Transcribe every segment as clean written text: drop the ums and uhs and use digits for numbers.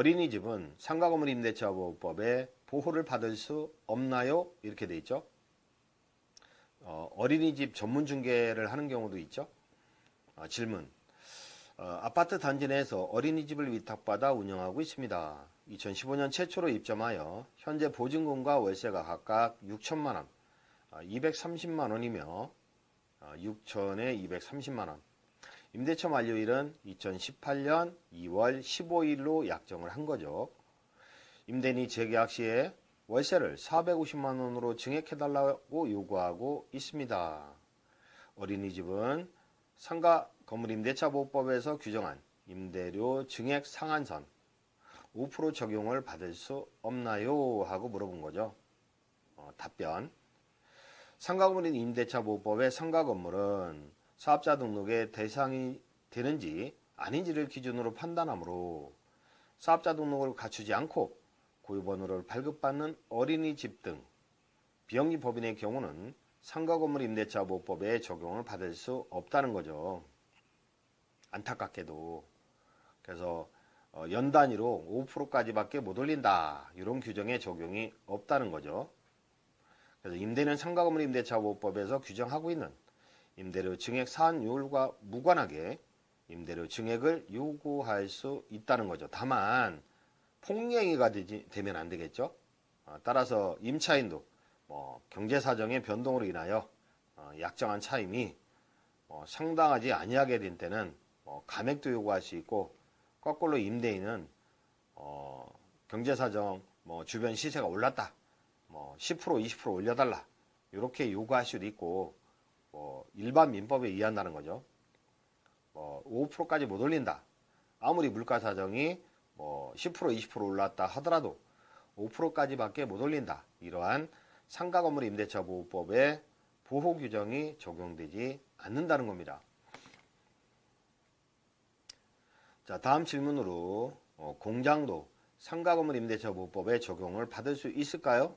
어린이집은 상가건물 임대차 보호법에 보호를 받을 수 없나요? 이렇게 돼 있죠. 어린이집 전문 중개를 하는 경우도 있죠. 질문. 아파트 단지 내에서 어린이집을 위탁받아 운영하고 있습니다. 2015년 최초로 입점하여 현재 보증금과 월세가 각각 6천만 원, 230만 원이며 6천에 230만 원. 임대차 만료일은 2018년 2월 15일로 약정을 한 거죠. 임대인이 재계약 시에 월세를 450만 원으로 증액해달라고 요구하고 있습니다. 어린이집은 상가 건물임대차보호법에서 규정한 임대료 증액 상한선 5% 적용을 받을 수 없나요? 하고 물어본 거죠. 답변. 상가건물인 임대차보호법의 상가건물은 사업자 등록의 대상이 되는지 아닌지를 기준으로 판단하므로 사업자 등록을 갖추지 않고 고유번호를 발급받는 어린이집 등 비영리 법인의 경우는 상가건물 임대차보호법에 적용을 받을 수 없다는 거죠. 안타깝게도. 그래서 연 단위로 5%까지밖에 못 올린다. 이런 규정에 적용이 없다는 거죠. 그래서 임대는 상가건물 임대차보호법에서 규정하고 있는 임대료 증액 사안율과 무관하게 임대료 증액을 요구할 수 있다는 거죠. 다만 폭행이가 되면 안 되겠죠. 따라서 임차인도 경제사정의 변동으로 인하여 약정한 차임이 상당하지 아니하게 된 때는 감액도 요구할 수 있고, 거꾸로 임대인은 경제사정 주변 시세가 올랐다, 10% 20% 올려달라 이렇게 요구할 수도 있고, 일반 민법에 의한다는 거죠. 5%까지 못 올린다. 아무리 물가 사정이 10% 20% 올랐다 하더라도 5%까지밖에 못 올린다. 이러한 상가건물 임대차 보호법의 보호 규정이 적용되지 않는다는 겁니다. 자, 다음 질문으로 공장도 상가건물 임대차 보호법의 적용을 받을 수 있을까요?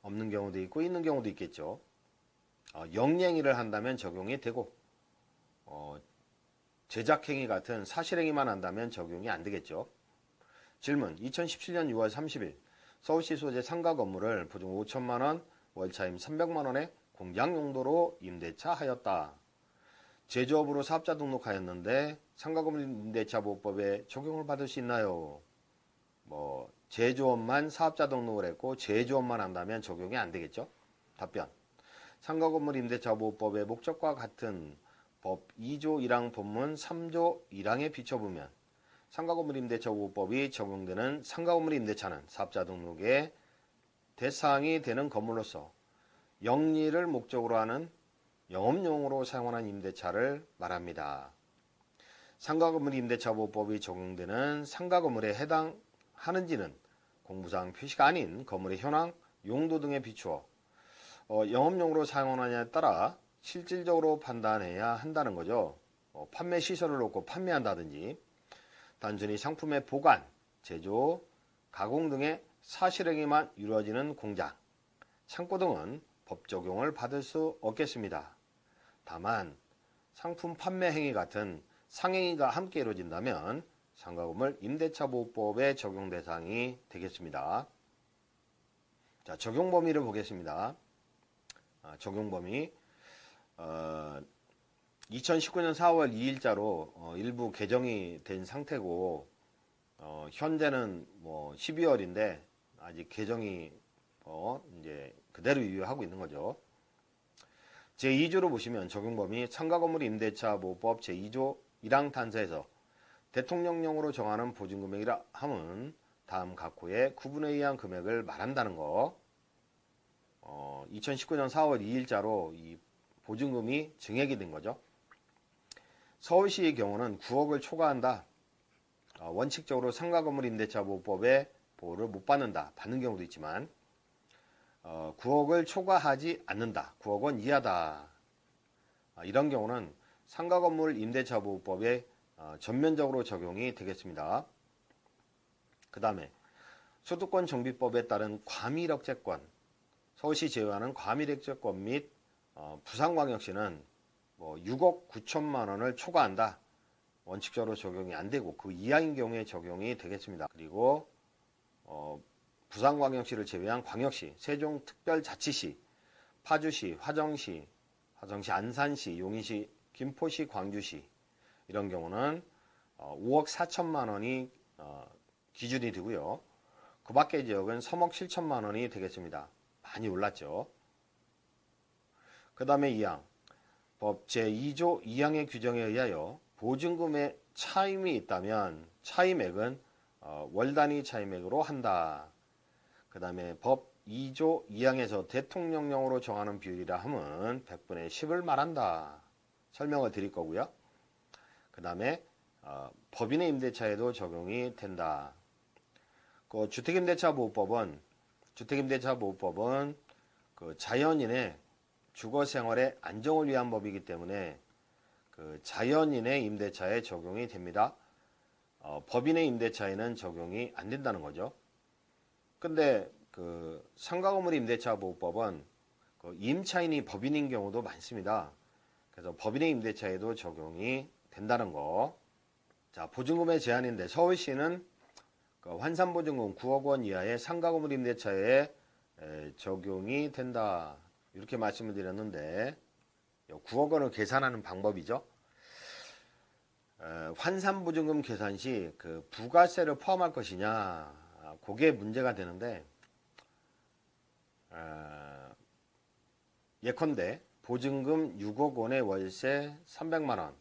없는 경우도 있고 있는 경우도 있겠죠. 영리행위를 한다면 적용이 되고 제작행위 같은 사실행위만 한다면 적용이 안 되겠죠. 질문. 2017년 6월 30일 서울시 소재 상가 건물을 보증 5천만 원, 월차임 300만 원에 공장 용도로 임대차 하였다. 제조업으로 사업자 등록하였는데 상가 건물 임대차 보호법에 적용을 받을 수 있나요? 제조업만 사업자 등록을 했고 제조업만 한다면 적용이 안 되겠죠. 답변. 상가 건물 임대차 보호법의 목적과 같은 법 2조 1항 본문 3조 1항에 비춰보면 상가건물 임대차 보호법이 적용되는 상가건물 임대차는 사업자 등록의 대상이 되는 건물로서 영리를 목적으로 하는 영업용으로 사용하는 임대차를 말합니다. 상가건물 임대차 보호법이 적용되는 상가건물에 해당하는지는 공부사항 표시가 아닌 건물의 현황, 용도 등에 비추어 영업용으로 사용하느냐에 따라 실질적으로 판단해야 한다는 거죠. 판매 시설을 놓고 판매한다든지 단순히 상품의 보관, 제조, 가공 등의 사실행위만 이루어지는 공장, 창고 등은 법 적용을 받을 수 없겠습니다. 다만 상품 판매 행위 같은 상행위가 함께 이루어진다면 상가건물 임대차 보호법의 적용 대상이 되겠습니다. 자, 적용 범위를 보겠습니다. 적용 범위 2019년 4월 2일자로 일부 개정이 된 상태고 현재는 12월인데 아직 개정이 이제 그대로 유효하고 있는 거죠. 제2조로 보시면 적용 범위 상가건물 임대차 보호법 제2조 1항 단서에서 대통령령으로 정하는 보증금액이라 함은 다음 각호의 구분에 의한 금액을 말한다는 거. 2019년 4월 2일자로 이 보증금이 증액이 된 거죠. 서울시의 경우는 9억을 초과한다. 원칙적으로 상가건물 임대차 보호법의 보호를 못 받는다. 받는 경우도 있지만 9억을 초과하지 않는다. 9억 원 이하다. 이런 경우는 상가건물 임대차 보호법에 전면적으로 적용이 되겠습니다. 그 다음에 소득권 정비법에 따른 과밀억제권, 서울시 제외하는 과밀억제권 및 부산광역시는 6억 9천만 원을 초과한다. 원칙적으로 적용이 안 되고 그 이하인 경우에 적용이 되겠습니다. 그리고 부산광역시를 제외한 광역시, 세종특별자치시, 파주시, 화정시, 안산시, 용인시, 김포시, 광주시 이런 경우는 5억 4천만 원이 기준이 되고요. 그 밖의 지역은 3억 7천만 원이 되겠습니다. 많이 올랐죠. 그 다음에 2항 법 제2조 2항의 규정에 의하여 보증금의 차임이 있다면 차임액은 월 단위 차임액으로 한다. 그 다음에 법 2조 2항에서 대통령령으로 정하는 비율이라 함은 100분의 10을 말한다. 설명을 드릴 거고요. 그 다음에 법인의 임대차에도 적용이 된다. 그 주택임대차보호법은 그 자연인의 주거생활의 안정을 위한 법이기 때문에 그 자연인의 임대차에 적용이 됩니다. 법인의 임대차에는 적용이 안 된다는 거죠. 근데 그 상가건물 임대차 보호법은 그 임차인이 법인인 경우도 많습니다. 그래서 법인의 임대차에도 적용이 된다는 거. 자, 보증금의 제한인데 서울시는 그 환산보증금 9억 원 이하의 상가건물 임대차에 적용이 된다. 이렇게 말씀을 드렸는데 9억 원을 계산하는 방법이죠. 환산보증금 계산 시 그 부가세를 포함할 것이냐, 그게 문제가 되는데 예컨대 보증금 6억 원의 월세 300만 원.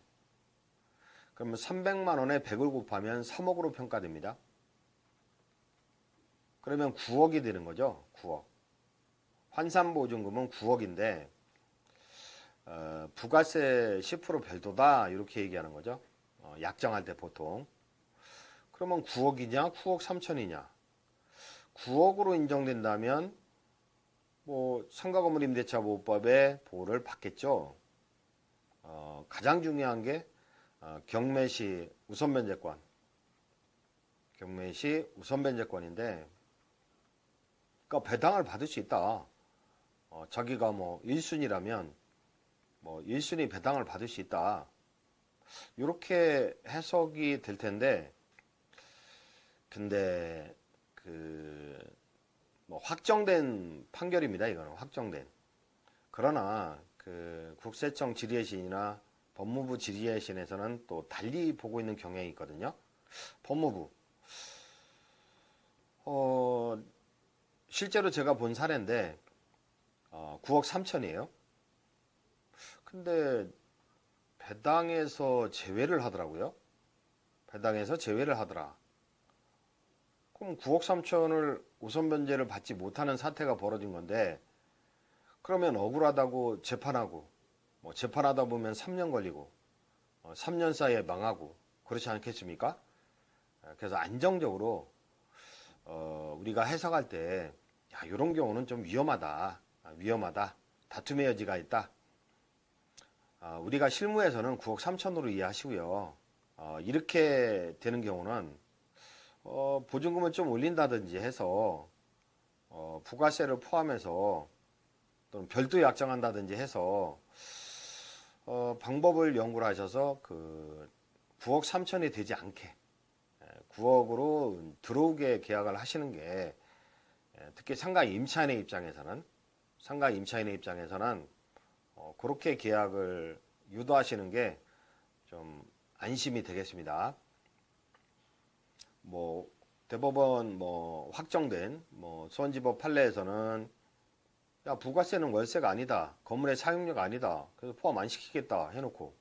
그러면 300만 원에 100을 곱하면 3억으로 평가됩니다. 그러면 9억이 되는 거죠. 9억. 환산보증금은 9억인데 부가세 10% 별도다 이렇게 얘기하는 거죠. 약정할 때 보통. 그러면 9억이냐 9억 3천이냐. 9억으로 인정된다면 뭐 상가건물 임대차 보호법의 보호를 받겠죠. 가장 중요한 게 경매시 우선변제권. 경매시 우선변제권인데 그러니까 배당을 받을 수 있다. 자기가 뭐 1순위라면 뭐 1순위 배당을 받을 수 있다. 이렇게 해석이 될 텐데 근데 뭐 확정된 판결입니다. 이거는 확정된. 그러나 그 국세청 질의회신이나 법무부 질의회신에서는 또 달리 보고 있는 경향이 있거든요. 법무부. 실제로 제가 본 사례인데 9억 3천이에요. 근데 배당에서 제외를 하더라고요. 배당에서 제외를 하더라. 그럼 9억 3천을 우선 변제를 받지 못하는 사태가 벌어진 건데 그러면 억울하다고 재판하고 뭐 재판하다 보면 3년 걸리고 3년 사이에 망하고 그렇지 않겠습니까? 그래서 안정적으로 우리가 해석할 때 이런 경우는 좀 위험하다. 다툼의 여지가 있다. 우리가 실무에서는 9억 3천으로 이해하시고요. 이렇게 되는 경우는 보증금을 좀 올린다든지 해서 부가세를 포함해서 또는 별도 약정한다든지 해서 방법을 연구를 하셔서 그 9억 3천이 되지 않게 9억으로 들어오게 계약을 하시는 게 특히 상가 임차인의 입장에서는 그렇게 계약을 유도하시는 게 좀 안심이 되겠습니다. 뭐 대법원 뭐 확정된 뭐 수원지법 판례에서는 야 부가세는 월세가 아니다, 건물의 사용료가 아니다, 그래서 포함 안 시키겠다 해놓고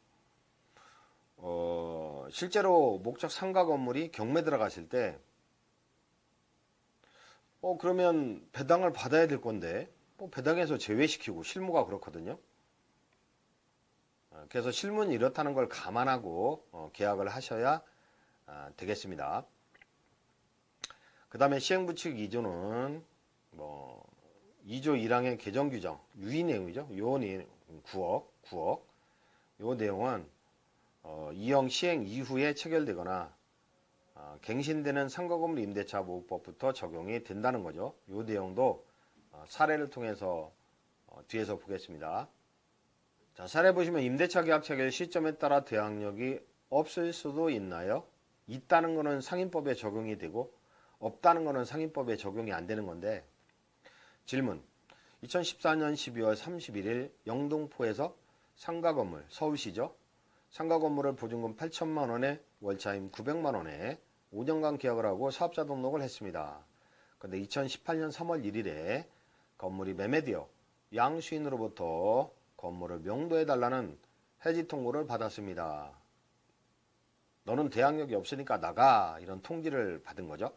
실제로 목적 상가 건물이 경매 들어가실 때 그러면 배당을 받아야 될 건데 배당에서 제외시키고 실무가 그렇거든요. 그래서 실무는 이렇다는 걸 감안하고 계약을 하셔야 되겠습니다. 그 다음에 시행부칙 2조는 뭐 2조 1항의 개정 규정 유의 내용이죠. 요 내용 9억 요 내용은 이형 시행 이후에 체결되거나 갱신되는 상가건물 임대차 보호법부터 적용이 된다는 거죠. 요 내용도 사례를 통해서 뒤에서 보겠습니다. 자, 사례 보시면 임대차 계약 체결 시점에 따라 대항력이 없을 수도 있나요? 있다는 거는 상인법에 적용이 되고 없다는 거는 상인법에 적용이 안 되는 건데 질문 2014년 12월 31일 영등포에서 상가 건물 서울시죠. 상가 건물을 보증금 8천만 원에 월차임 900만 원에 5년간 계약을 하고 사업자 등록을 했습니다. 그런데 2018년 3월 1일에 건물이 매매되어 양수인으로부터 건물을 명도해달라는 해지 통보를 받았습니다. 너는 대항력이 없으니까 나가 이런 통지를 받은 거죠.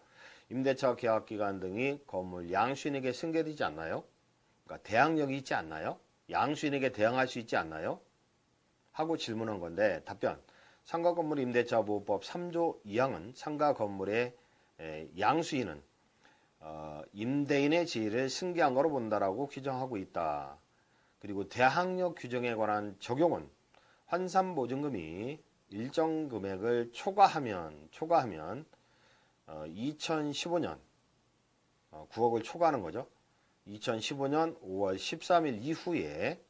임대차 계약기간 등이 건물 양수인에게 승계되지 않나요? 그러니까 대항력이 있지 않나요? 양수인에게 대항할 수 있지 않나요? 하고 질문한 건데 답변 상가건물 임대차보호법 3조 2항은 상가건물의 양수인은 임대인의 지위를 승계한 거로 본다라고 규정하고 있다. 그리고 대항력 규정에 관한 적용은 환산보증금이 일정 금액을 초과하면 2015년 9억을 초과하는 거죠. 2015년 5월 13일 이후에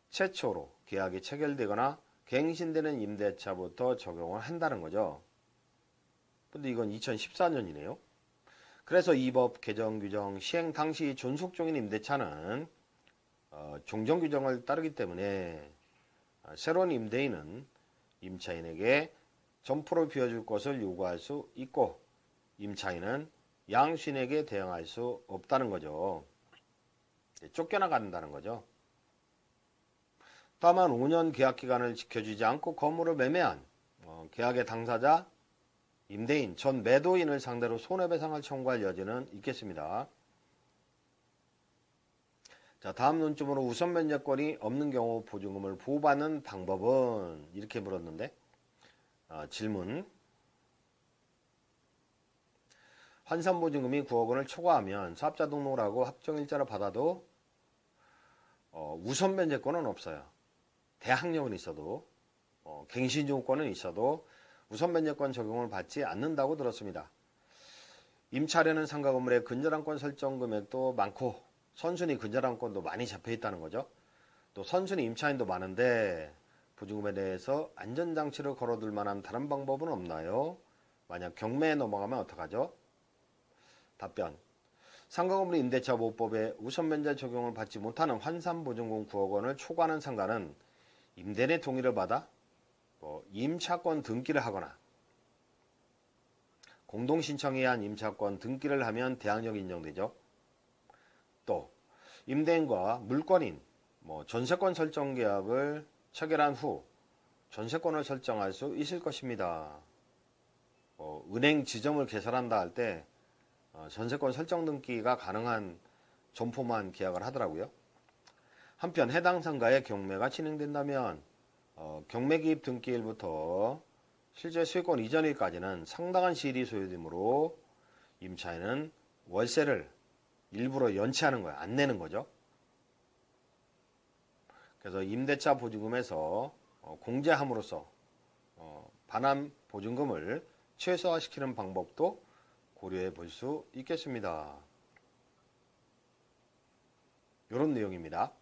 최초로 계약이 체결되거나 갱신되는 임대차부터 적용을 한다는 거죠. 근데 이건 2014년이네요. 그래서 이 법 개정 규정 시행 당시 존속 중인 임대차는 종전 규정을 따르기 때문에 새로운 임대인은 임차인에게 점포를 비워줄 것을 요구할 수 있고 임차인은 양수인에게 대응할 수 없다는 거죠. 쫓겨나간다는 거죠. 다만 5년 계약기간을 지켜주지 않고 건물을 매매한 계약의 당사자, 임대인, 전 매도인을 상대로 손해배상을 청구할 여지는 있겠습니다. 자, 다음 논점으로 우선 면제권이 없는 경우 보증금을 보호받는 방법은 이렇게 물었는데 질문 환산보증금이 9억 원을 초과하면 사업자 등록을 하고 합정일자를 받아도 우선 면제권은 없어요. 대항력은 있어도 갱신요건은 있어도 우선 면제권 적용을 받지 않는다고 들었습니다. 임차료는 상가 건물의 근저당권 설정 금액도 많고 선순위 근저당권도 많이 잡혀 있다는 거죠. 또 선순위 임차인도 많은데 보증금에 대해서 안전장치를 걸어둘 만한 다른 방법은 없나요? 만약 경매에 넘어가면 어떡하죠? 답변 상가 건물 임대차 보호법에 우선 면제 적용을 받지 못하는 환산보증금 9억 원을 초과하는 상가는 임대인의 동의를 받아 임차권 등기를 하거나 공동신청에 한 임차권 등기를 하면 대항력이 인정되죠. 또 임대인과 물권인 전세권 설정 계약을 체결한 후 전세권을 설정할 수 있을 것입니다. 은행 지점을 개설한다 할 때 전세권 설정 등기가 가능한 점포만 계약을 하더라고요. 한편 해당 상가의 경매가 진행된다면 경매 기입 등기일부터 실제 수익권 이전일까지는 상당한 시일이 소요되므로 임차인은 월세를 일부러 연체하는 거예요. 안 내는 거죠. 그래서 임대차 보증금에서 공제함으로써 반환 보증금을 최소화시키는 방법도 고려해 볼 수 있겠습니다. 이런 내용입니다.